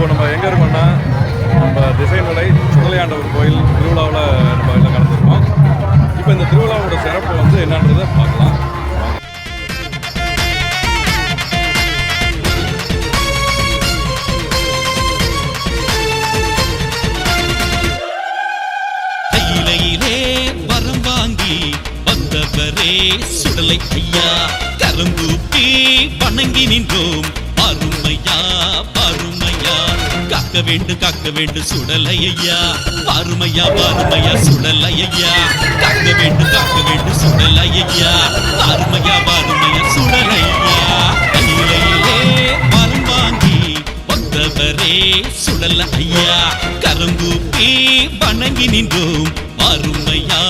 நம்ம எங்கே இருக்கோம்னா நம்ம திசைநிலை சுடலையாண்டவர் கோயில் திருவிழாவில் நம்ம எல்லாம் கலந்துருக்கோம். இப்போ இந்த திருவிழாவோட சிறப்பு வந்து என்னன்றதை பார்க்கலாம். கையிலே வரம் வாங்கி வந்தவரே சுடலை ஐயா, கருங்கூப்பி வணங்கி நின்றோம் பாருமையா பாருமையா. காக்க வேண்டும் சுடலை ஐயா, பாருமையா பாருமையா சுடலை ஐயா. காக்க வேண்டும் சுடலை ஐயா, பாருமையா பாருமையா சுடலை ஐயா. கையிலே வரம் வாங்கி வந்தவரே சுடல ஐயா, கருங்கூப்பி வணங்கி நின்றோம் பாருமையா